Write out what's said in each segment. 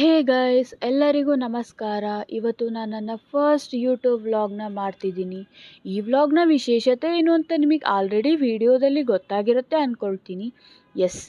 Hey guys, ಎಲ್ಲರಿಗೂ ನಮಸ್ಕಾರ. ಇವತ್ತು ನಾನು ನನ್ನ ಫಸ್ಟ್ ಯೂಟ್ಯೂಬ್ ವ್ಲಾಗ್ನ ಮಾಡ್ತಿದ್ದೀನಿ. ಈ ವ್ಲಾಗ್ನ ವಿಶೇಷತೆ ಏನು ಅಂತ ನಿಮಗೆ ಆಲ್ರೆಡಿ ವಿಡಿಯೋದಲ್ಲಿ ಗೊತ್ತಾಗಿರುತ್ತೆ ಅಂದ್ಕೊಳ್ತೀನಿ. ಎಸ್,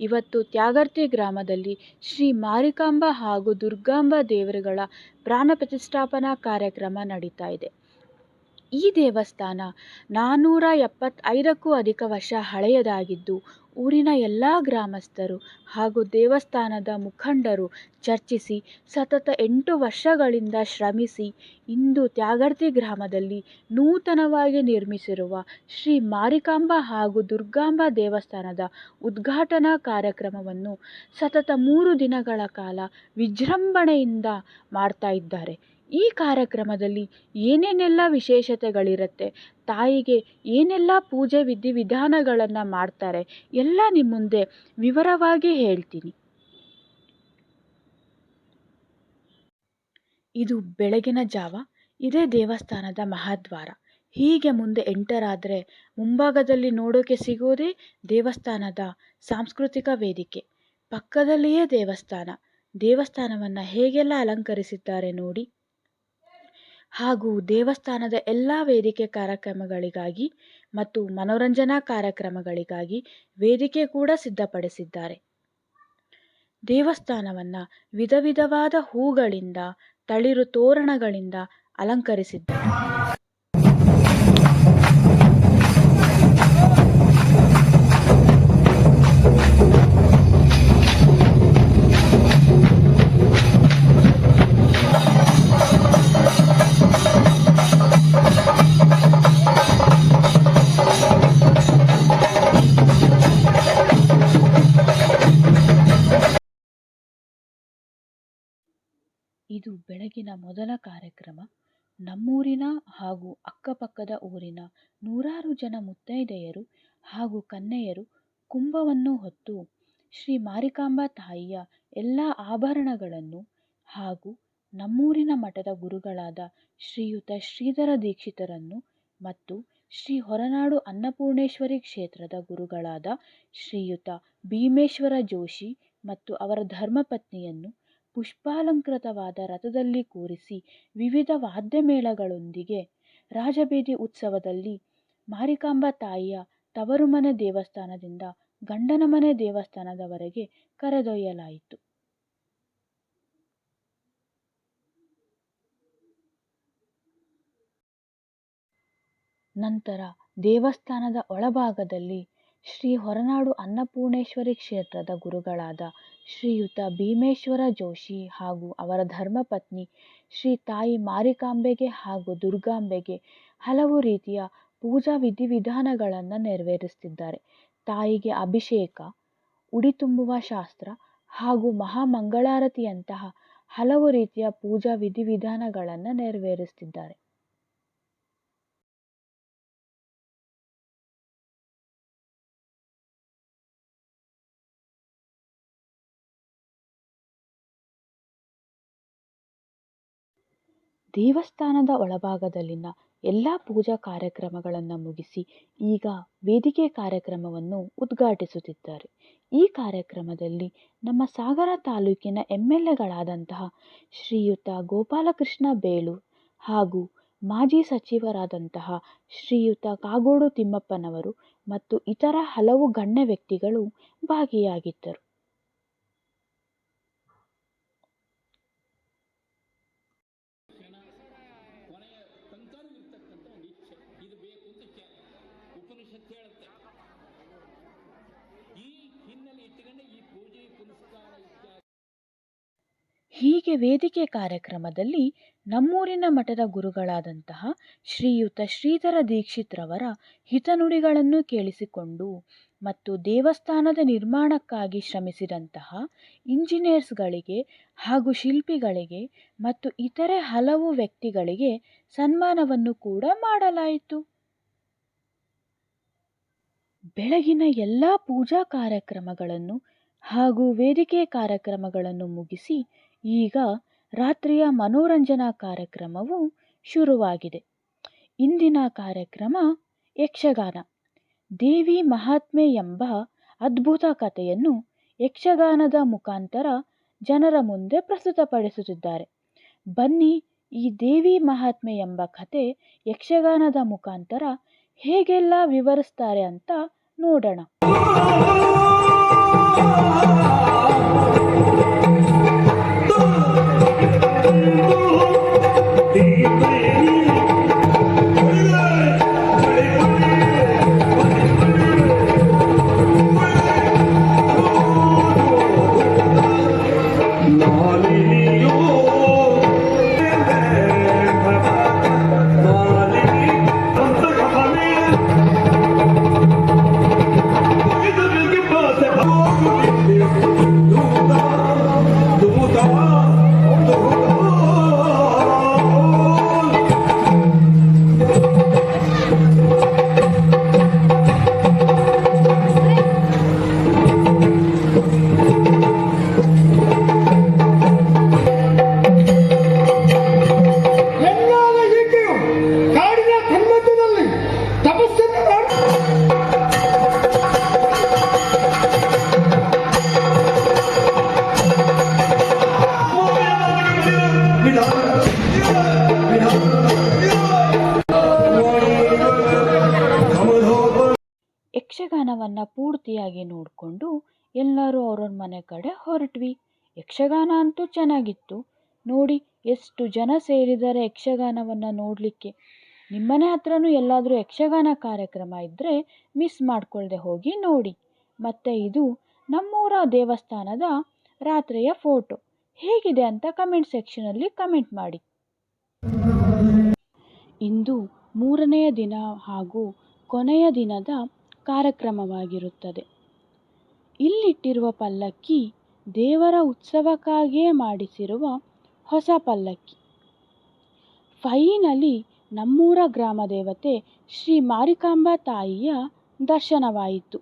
ಇವತ್ತು ತ್ಯಾಗರ್ತಿ ಗ್ರಾಮದಲ್ಲಿ ಶ್ರೀ ಮಾರಿಕಾಂಬ ಹಾಗೂ ದುರ್ಗಾಂಬ ದೇವರುಗಳ ಪ್ರಾಣ ಪ್ರತಿಷ್ಠಾಪನಾ ಕಾರ್ಯಕ್ರಮ ನಡೀತಾ ಇದೆ. ಈ ದೇವಸ್ಥಾನ 475ಕ್ಕೂ ಅಧಿಕ ವರ್ಷ ಹಳೆಯದಾಗಿದ್ದು, ಊರಿನ ಎಲ್ಲ ಗ್ರಾಮಸ್ಥರು ಹಾಗೂ ದೇವಸ್ಥಾನದ ಮುಖಂಡರು ಚರ್ಚಿಸಿ ಸತತ 8 ವರ್ಷಗಳಿಂದ ಶ್ರಮಿಸಿ ಇಂದು ತ್ಯಾಗರ್ತಿ ಗ್ರಾಮದಲ್ಲಿ ನೂತನವಾಗಿ ನಿರ್ಮಿಸಿರುವ ಶ್ರೀ ಮಾರಿಕಾಂಬ ಹಾಗೂ ದುರ್ಗಾಂಬ ದೇವಸ್ಥಾನದ ಉದ್ಘಾಟನಾ ಕಾರ್ಯಕ್ರಮವನ್ನು ಸತತ 3 ದಿನಗಳ ಕಾಲ ವಿಜೃಂಭಣೆಯಿಂದ ಮಾಡ್ತಾ ಇದ್ದಾರೆ. ಈ ಕಾರ್ಯಕ್ರಮದಲ್ಲಿ ಏನೇನೆಲ್ಲ ವಿಶೇಷತೆಗಳಿರುತ್ತೆ, ತಾಯಿಗೆ ಏನೆಲ್ಲ ಪೂಜೆ ವಿಧಿವಿಧಾನಗಳನ್ನು ಮಾಡ್ತಾರೆ ಎಲ್ಲ ನಿಮ್ಮ ಮುಂದೆ ವಿವರವಾಗಿ ಹೇಳ್ತೀನಿ. ಇದು ಬೆಳಗಿನ ಜಾವ. ಇದೇ ದೇವಸ್ಥಾನದ ಮಹಾದ್ವಾರ. ಹೀಗೆ ಮುಂದೆ ಎಂಟರ್ ಆದರೆ ಮುಂಭಾಗದಲ್ಲಿ ನೋಡೋಕೆ ಸಿಗೋದೇ ದೇವಸ್ಥಾನದ ಸಾಂಸ್ಕೃತಿಕ ವೇದಿಕೆ. ಪಕ್ಕದಲ್ಲಿಯೇ ದೇವಸ್ಥಾನವನ್ನು ಹೇಗೆಲ್ಲ ಅಲಂಕರಿಸಿದ್ದಾರೆ ನೋಡಿ. ಹಾಗೂ ದೇವಸ್ಥಾನದ ಎಲ್ಲ ವೇದಿಕೆ ಕಾರ್ಯಕ್ರಮಗಳಿಗಾಗಿ ಮತ್ತು ಮನೋರಂಜನಾ ಕಾರ್ಯಕ್ರಮಗಳಿಗಾಗಿ ವೇದಿಕೆ ಕೂಡ ಸಿದ್ಧಪಡಿಸಿದ್ದಾರೆ. ದೇವಸ್ಥಾನವನ್ನು ವಿಧ ವಿಧವಾದ ಹೂಗಳಿಂದ, ತಳಿರು ತೋರಣಗಳಿಂದ ಅಲಂಕರಿಸಿದ್ದಾರೆ. ಇದು ಬೆಳಗಿನ ಮೊದಲ ಕಾರ್ಯಕ್ರಮ. ನಮ್ಮೂರಿನ ಹಾಗೂ ಅಕ್ಕಪಕ್ಕದ ಊರಿನ 100 ಜನ ಮುತ್ತೈದೆಯರು ಹಾಗೂ ಕನ್ಯೆಯರು ಕುಂಭವನ್ನು ಹೊತ್ತು ಶ್ರೀ ಮಾರಿಕಾಂಬಾ ತಾಯಿಯ ಎಲ್ಲ ಆಭರಣಗಳನ್ನು ಹಾಗೂ ನಮ್ಮೂರಿನ ಮಠದ ಗುರುಗಳಾದ ಶ್ರೀಯುತ ಶ್ರೀಧರ ದೀಕ್ಷಿತರನ್ನು ಮತ್ತು ಶ್ರೀ ಹೊರನಾಡು ಅನ್ನಪೂರ್ಣೇಶ್ವರಿ ಕ್ಷೇತ್ರದ ಗುರುಗಳಾದ ಶ್ರೀಯುತ ಭೀಮೇಶ್ವರ ಜೋಶಿ ಮತ್ತು ಅವರ ಧರ್ಮಪತ್ನಿಯನ್ನು ಪುಷ್ಪಾಲಂಕೃತವಾದ ರಥದಲ್ಲಿ ಕೂರಿಸಿ ವಿವಿಧ ವಾದ್ಯಮೇಳಗಳೊಂದಿಗೆ ರಾಜಬೀದಿ ಉತ್ಸವದಲ್ಲಿ ಮಾರಿಕಾಂಬಾ ತಾಯಿಯ ತವರುಮನೆ ದೇವಸ್ಥಾನದಿಂದ ಗಂಡನಮನೆ ದೇವಸ್ಥಾನದವರೆಗೆ ಕರೆದೊಯ್ಯಲಾಯಿತು. ನಂತರ ದೇವಸ್ಥಾನದ ಒಳಭಾಗದಲ್ಲಿ ಶ್ರೀ ಹೊರನಾಡು ಅನ್ನಪೂರ್ಣೇಶ್ವರಿ ಕ್ಷೇತ್ರದ ಗುರುಗಳಾದ ಶ್ರೀಯುತ ಭೀಮೇಶ್ವರ ಜೋಶಿ ಹಾಗೂ ಅವರ ಧರ್ಮಪತ್ನಿ ಶ್ರೀ ತಾಯಿ ಮಾರಿಕಾಂಬೆಗೆ ಹಾಗೂ ದುರ್ಗಾಂಬೆಗೆ ಹಲವು ರೀತಿಯ ಪೂಜಾ ವಿಧಿವಿಧಾನಗಳನ್ನು ನೆರವೇರಿಸುತ್ತಿದ್ದಾರೆ. ತಾಯಿಗೆ ಅಭಿಷೇಕ, ಉಡಿ ತುಂಬುವ ಶಾಸ್ತ್ರ ಹಾಗೂ ಮಹಾಮಂಗಳಾರತಿಯಂತಹ ಹಲವು ರೀತಿಯ ಪೂಜಾ ವಿಧಿವಿಧಾನಗಳನ್ನು ನೆರವೇರಿಸುತ್ತಿದ್ದಾರೆ. ದೇವಸ್ಥಾನದ ಒಳಭಾಗದಲ್ಲಿನ ಎಲ್ಲ ಪೂಜಾ ಕಾರ್ಯಕ್ರಮಗಳನ್ನು ಮುಗಿಸಿ ಈಗ ವೇದಿಕೆ ಕಾರ್ಯಕ್ರಮವನ್ನು ಉದ್ಘಾಟಿಸುತ್ತಿದ್ದಾರೆ. ಈ ಕಾರ್ಯಕ್ರಮದಲ್ಲಿ ನಮ್ಮ ಸಾಗರ ತಾಲೂಕಿನ MLAಗಳಾದಂತಹ ಶ್ರೀಯುತ ಗೋಪಾಲಕೃಷ್ಣ ಬೇಳೂರು ಹಾಗೂ ಮಾಜಿ ಸಚಿವರಾದಂತಹ ಶ್ರೀಯುತ ಕಾಗೋಡು ತಿಮ್ಮಪ್ಪನವರು ಮತ್ತು ಇತರ ಹಲವು ಗಣ್ಯ ವ್ಯಕ್ತಿಗಳು ಭಾಗಿಯಾಗಿದ್ದರು. ಹೀಗೆ ವೇದಿಕೆ ಕಾರ್ಯಕ್ರಮದಲ್ಲಿ ನಮ್ಮೂರಿನ ಮಠದ ಗುರುಗಳಾದಂತಹ ಶ್ರೀಯುತ ಶ್ರೀಧರ ದೀಕ್ಷಿತ್ರವರ ಹಿತನುಡಿಗಳನ್ನು ಕೇಳಿಸಿಕೊಂಡು ಮತ್ತು ದೇವಸ್ಥಾನದ ನಿರ್ಮಾಣಕ್ಕಾಗಿ ಶ್ರಮಿಸಿದಂತಹ ಇಂಜಿನಿಯರ್ಸ್ಗಳಿಗೆ ಹಾಗೂ ಶಿಲ್ಪಿಗಳಿಗೆ ಮತ್ತು ಇತರೆ ಹಲವು ವ್ಯಕ್ತಿಗಳಿಗೆ ಸನ್ಮಾನವನ್ನು ಕೂಡ ಮಾಡಲಾಯಿತು. ಬೆಳಗಿನ ಎಲ್ಲ ಪೂಜಾ ಕಾರ್ಯಕ್ರಮಗಳನ್ನು ಹಾಗೂ ವೇದಿಕೆ ಕಾರ್ಯಕ್ರಮಗಳನ್ನು ಮುಗಿಸಿ ಈಗ ರಾತ್ರಿಯ ಮನೋರಂಜನಾ ಕಾರ್ಯಕ್ರಮವು ಶುರುವಾಗಿದೆ. ಇಂದಿನ ಕಾರ್ಯಕ್ರಮ ಯಕ್ಷಗಾನ. ದೇವಿ ಮಹಾತ್ಮೆ ಎಂಬ ಅದ್ಭುತ ಕಥೆಯನ್ನು ಯಕ್ಷಗಾನದ ಮುಖಾಂತರ ಜನರ ಮುಂದೆ ಪ್ರಸ್ತುತಪಡಿಸುತ್ತಿದ್ದಾರೆ. ಬನ್ನಿ ಈ ದೇವಿ ಮಹಾತ್ಮೆ ಎಂಬ ಕಥೆ ಯಕ್ಷಗಾನದ ಮುಖಾಂತರ ಹೇಗೆಲ್ಲ ವಿವರಿಸ್ತಾರೆ ಅಂತ ನೋಡೋಣ. ಯಕ್ಷಗಾನವನ್ನು ಪೂರ್ತಿಯಾಗಿ ನೋಡಿಕೊಂಡು ಎಲ್ಲರೂ ಅವ್ರವ್ರ ಮನೆ ಕಡೆ ಹೊರಟ್ವಿ. ಯಕ್ಷಗಾನ ಅಂತೂ ಚೆನ್ನಾಗಿತ್ತು. ನೋಡಿ ಎಷ್ಟು ಜನ ಸೇರಿದ್ದಾರೆ ಯಕ್ಷಗಾನವನ್ನು ನೋಡಲಿಕ್ಕೆ. ನಿಮ್ಮನೆ ಹತ್ರನೂ ಎಲ್ಲಾದರೂ ಯಕ್ಷಗಾನ ಕಾರ್ಯಕ್ರಮ ಇದ್ದರೆ ಮಿಸ್ ಮಾಡ್ಕೊಳ್ಳದೆ ಹೋಗಿ ನೋಡಿ. ಮತ್ತು ಇದು ನಮ್ಮೂರ ದೇವಸ್ಥಾನದ ರಾತ್ರಿಯ ಫೋಟೋ ಹೇಗಿದೆ ಅಂತ ಕಮೆಂಟ್ ಸೆಕ್ಷನಲ್ಲಿ ಕಮೆಂಟ್ ಮಾಡಿ. ಇಂದು 3ನೆಯ ದಿನ ಹಾಗೂ ಕೊನೆಯ ದಿನದ ಕಾರ್ಯಕ್ರಮವಾಗಿರುತ್ತದೆ. ಇಲ್ಲಿಟ್ಟಿರುವ ಪಲ್ಲಕ್ಕಿ ದೇವರ ಉತ್ಸವಕ್ಕಾಗಿಯೇ ಮಾಡಿಸಿರುವ ಹೊಸ ಪಲ್ಲಕ್ಕಿ. ಫೈನಲಿ ನಮ್ಮೂರ ಗ್ರಾಮ ದೇವತೆ ಶ್ರೀ ಮಾರಿಕಾಂಬಾ ತಾಯಿಯ ದರ್ಶನವಾಯಿತು.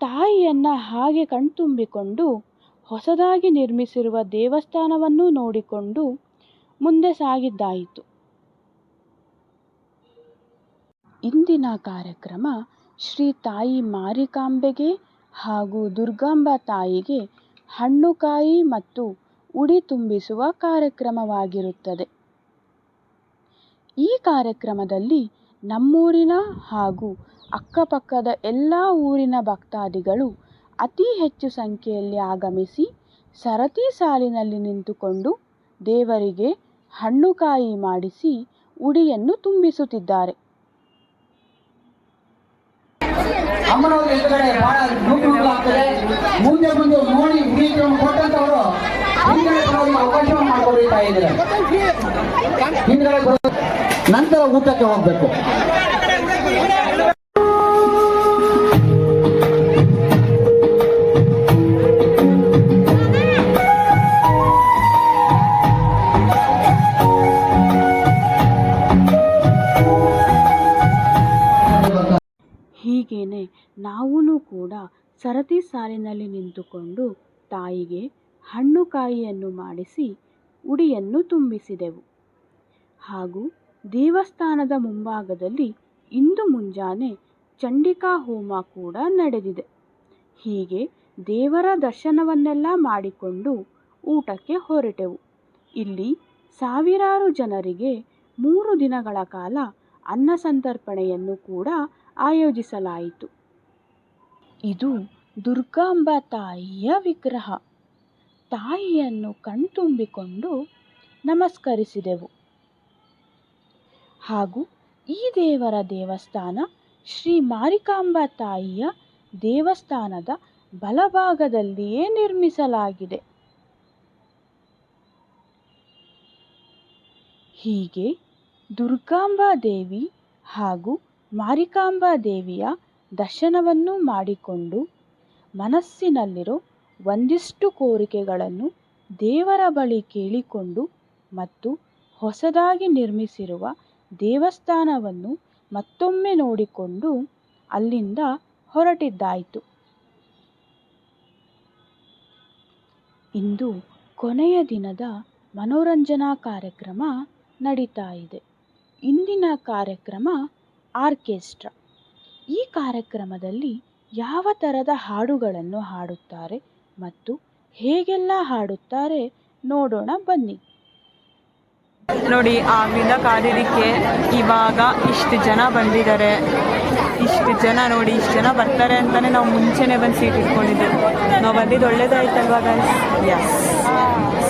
ತಾಯಿಯನ್ನು ಹಾಗೆ ಕಣ್ತುಂಬಿಕೊಂಡು ಹೊಸದಾಗಿ ನಿರ್ಮಿಸಿರುವ ದೇವಸ್ಥಾನವನ್ನು ನೋಡಿಕೊಂಡು ಮುಂದೆ ಸಾಗಿದ್ದಾಯಿತು. ಇಂದಿನ ಕಾರ್ಯಕ್ರಮ ಶ್ರೀ ತಾಯಿ ಮಾರಿಕಾಂಬೆಗೆ ಹಾಗೂ ದುರ್ಗಾಂಬಾ ತಾಯಿಗೆ ಹಣ್ಣುಕಾಯಿ ಮತ್ತು ಉಡಿ ತುಂಬಿಸುವ ಕಾರ್ಯಕ್ರಮವಾಗಿರುತ್ತದೆ. ಈ ಕಾರ್ಯಕ್ರಮದಲ್ಲಿ ನಮ್ಮೂರಿನ ಹಾಗೂ ಅಕ್ಕಪಕ್ಕದ ಎಲ್ಲ ಊರಿನ ಭಕ್ತಾದಿಗಳು ಅತಿ ಹೆಚ್ಚು ಸಂಖ್ಯೆಯಲ್ಲಿ ಆಗಮಿಸಿ ಸರತಿ ಸಾಲಿನಲ್ಲಿ ನಿಂತುಕೊಂಡು ದೇವರಿಗೆ ಹಣ್ಣುಕಾಯಿ ಮಾಡಿಸಿ ಉಡಿಯನ್ನು ತುಂಬಿಸುತ್ತಿದ್ದಾರೆ. ಅಮ್ಮನವ್ರ ಎದುರುಗಡೆ ಬಹಳ ನುಗ್ಗುನುಗ್ಗಾಗ್ತದೆ. ಮುಂದೆ ನೋಡಿ ಉಳಿಕೊಂಡು ಕೊಟ್ಟಂತವರು ಹಿಂದ್ಗಡೆ ಬರೋರಿಗೆ ಅವಕಾಶ ಮಾಡಿಕೊಡ್ತಾ ಇದ್ದಾರೆ. ಹಿಂದ್ಗಡೆ ನಂತರ ಊಟಕ್ಕೆ ಹೋಗ್ಬೇಕು. ಹೀಗೇನೆ ನಾವೂ ಕೂಡ ಸರತಿ ಸಾಲಿನಲ್ಲಿ ನಿಂತುಕೊಂಡು ತಾಯಿಗೆ ಹಣ್ಣುಕಾಯಿಯನ್ನು ಮಾಡಿಸಿ ಉಡಿಯನ್ನು ತುಂಬಿಸಿದೆವು. ಹಾಗೂ ದೇವಸ್ಥಾನದ ಮುಂಭಾಗದಲ್ಲಿ ಇಂದು ಮುಂಜಾನೆ ಚಂಡಿಕಾ ಹೋಮ ಕೂಡ ನಡೆದಿದೆ. ಹೀಗೆ ದೇವರ ದರ್ಶನವನ್ನೆಲ್ಲ ಮಾಡಿಕೊಂಡು ಊಟಕ್ಕೆ ಹೊರಟೆವು. ಇಲ್ಲಿ ಸಾವಿರಾರು ಜನರಿಗೆ 3 ದಿನಗಳ ಕಾಲ ಅನ್ನ ಸಂತರ್ಪಣೆಯನ್ನು ಕೂಡ ಆಯೋಜಿಸಲಾಯಿತು. ಇದು ದುರ್ಗಾಂಬಾ ತಾಯಿಯ ವಿಗ್ರಹ. ತಾಯಿಯನ್ನು ಕಣ್ತುಂಬಿಕೊಂಡು ನಮಸ್ಕರಿಸಿದೆವು. ಹಾಗೂ ಈ ದೇವರ ದೇವಸ್ಥಾನ ಶ್ರೀ ಮಾರಿಕಾಂಬಾ ತಾಯಿಯ ದೇವಸ್ಥಾನದ ಬಲಭಾಗದಲ್ಲಿಯೇ ನಿರ್ಮಿಸಲಾಗಿದೆ. ಹೀಗೆ ದುರ್ಗಾಂಬಾ ದೇವಿ ಹಾಗೂ ಮಾರಿಕಾಂಬಾ ದೇವಿಯ ದರ್ಶನವನ್ನು ಮಾಡಿಕೊಂಡು ಮನಸ್ಸಿನಲ್ಲಿರೋ ಒಂದಿಷ್ಟು ಕೋರಿಕೆಗಳನ್ನು ದೇವರ ಬಳಿ ಕೇಳಿಕೊಂಡು ಮತ್ತು ಹೊಸದಾಗಿ ನಿರ್ಮಿಸಿರುವ ದೇವಸ್ಥಾನವನ್ನು ಮತ್ತೊಮ್ಮೆ ನೋಡಿಕೊಂಡು ಅಲ್ಲಿಂದ ಹೊರಟಿದ್ದಾಯಿತು. ಇಂದು ಕೊನೆಯ ದಿನದ ಮನೋರಂಜನಾ ಕಾರ್ಯಕ್ರಮ ನಡೀತಾ ಇದೆ. ಇಂದಿನ ಕಾರ್ಯಕ್ರಮ ಆರ್ಕೆಸ್ಟ್ರಾ. ಈ ಕಾರ್ಯಕ್ರಮದಲ್ಲಿ ಯಾವ ಥರದ ಹಾಡುಗಳನ್ನು ಹಾಡುತ್ತಾರೆ ಮತ್ತು ಹೇಗೆಲ್ಲ ಹಾಡುತ್ತಾರೆ ನೋಡೋಣ ಬನ್ನಿ. ನೋಡಿ, ಆಗಿಂದ ಕಾದಿದ್ದಕ್ಕೆ ಇವಾಗ ಇಷ್ಟು ಜನ ಬಂದಿದ್ದಾರೆ. ಇಷ್ಟು ಜನ ನೋಡಿ, ಇಷ್ಟು ಜನ ಬರ್ತಾರೆ ಅಂತಲೇ ನಾವು ಮುಂಚೆನೇ ಬಂದು ಸೀಟ್ ಇಟ್ಕೊಂಡಿದ್ದು. ನಾವು ಬಂದಿದ್ದು ಒಳ್ಳೇದಾಯ್ತಲ್ವಾ ಗೈಸ್? ಎಸ್.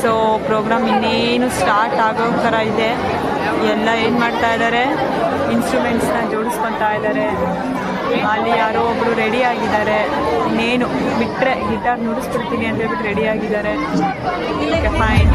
ಸೊ ಪ್ರೋಗ್ರಾಮ್ ಇನ್ನೇನು ಸ್ಟಾರ್ಟ್ ಆಗೋ ಥರ ಇದೆ. ಎಲ್ಲ ಏನು ಮಾಡ್ತಾ ಇದ್ದಾರೆ, ಇನ್ಸ್ಟ್ರೂಮೆಂಟ್ಸ್ನ ಜೋಡಿಸ್ಕೊತಾ ಇದ್ದಾರೆ. ಅಲ್ಲಿ ಯಾರೋ ಒಬ್ಬರು ರೆಡಿ ಆಗಿದ್ದಾರೆ. ಇನ್ನೇನು ಬಿಟ್ಟರೆ ಗಿಟಾರ್ ನುಡಿಸ್ಬಿಡ್ತೀನಿ ಅಂತ ಹೇಳ್ಬಿಟ್ಟು ರೆಡಿ ಆಗಿದ್ದಾರೆ. Okay, fine.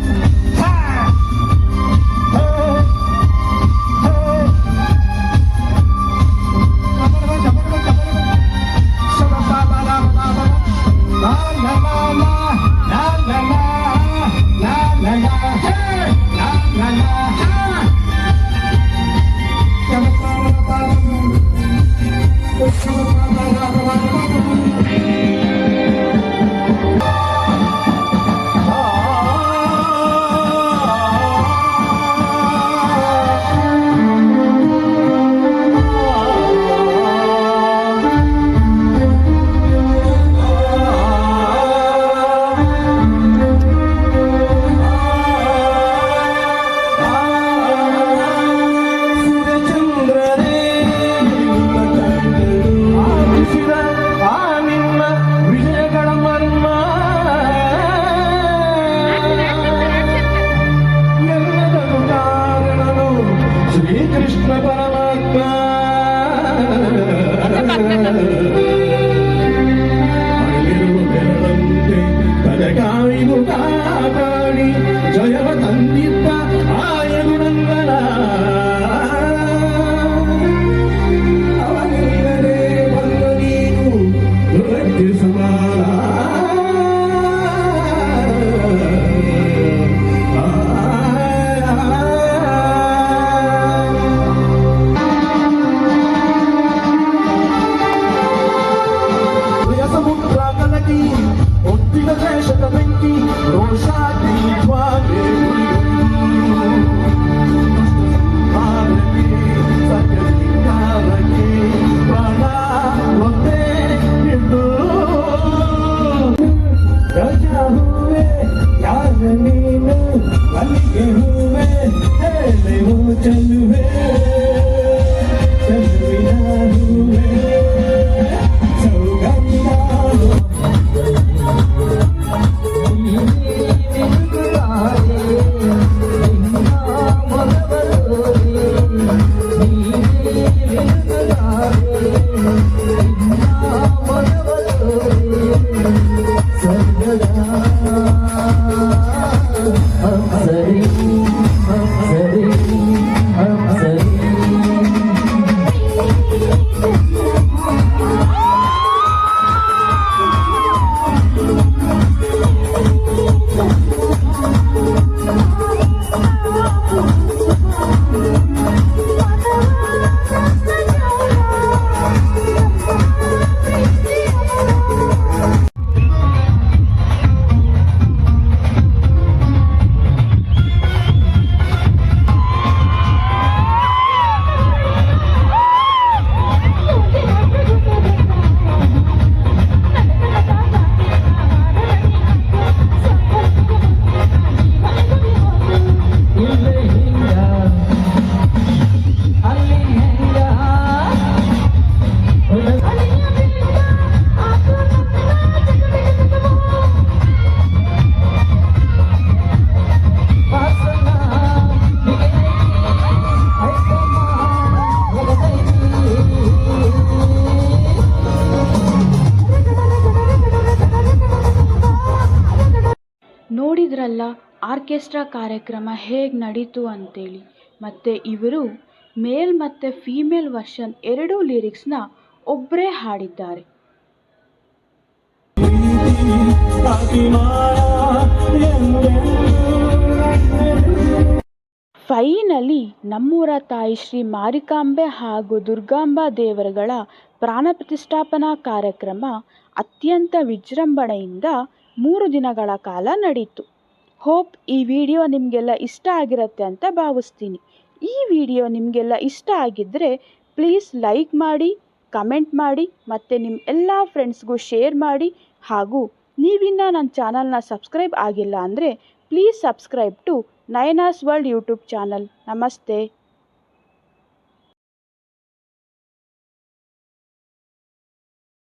ನೋಡಿದ್ರಲ್ಲ ಆರ್ಕೆಸ್ಟ್ರಾ ಕಾರ್ಯಕ್ರಮ ಹೇಗೆ ನಡೀತು ಅಂತೇಳಿ. ಮತ್ತು ಇವರು ಮೇಲ್ ಮತ್ತು ಫೀಮೇಲ್ ವರ್ಷನ್ ಎರಡೂ ಲಿರಿಕ್ಸ್ನ ಒಬ್ಬರೇ ಹಾಡಿದ್ದಾರೆ. ಫೈನಲಿ ನಮ್ಮೂರ ತಾಯಿ ಶ್ರೀ ಮಾರಿಕಾಂಬೆ ಹಾಗೂ ದುರ್ಗಾಂಬಾ ದೇವರುಗಳ ಪ್ರಾಣ ಪ್ರತಿಷ್ಠಾಪನಾ ಕಾರ್ಯಕ್ರಮ ಅತ್ಯಂತ ವಿಜೃಂಭಣೆಯಿಂದ 3 ದಿನಗಳ ಕಾಲ ನಡೆಯಿತು. ಹೋಪ್ ಈ ವಿಡಿಯೋ ನಿಮಗೆಲ್ಲ ಇಷ್ಟ ಆಗಿರುತ್ತೆ ಅಂತ ಭಾವಿಸ್ತೀನಿ. ಈ ವಿಡಿಯೋ ನಿಮಗೆಲ್ಲ ಇಷ್ಟ ಆಗಿದ್ದರೆ ಪ್ಲೀಸ್ ಲೈಕ್ ಮಾಡಿ, ಕಮೆಂಟ್ ಮಾಡಿ ಮತ್ತು ನಿಮ್ಮ ಎಲ್ಲ ಫ್ರೆಂಡ್ಸ್ಗೂ ಶೇರ್ ಮಾಡಿ ಹಾಗೂ ನೀವಿನ್ನು ನನ್ನ ಚಾನಲ್ನ ಸಬ್ಸ್ಕ್ರೈಬ್ ಆಗಿಲ್ಲ ಅಂದರೆ please subscribe to Nayana's world YouTube channel. ನಮಸ್ತೆ.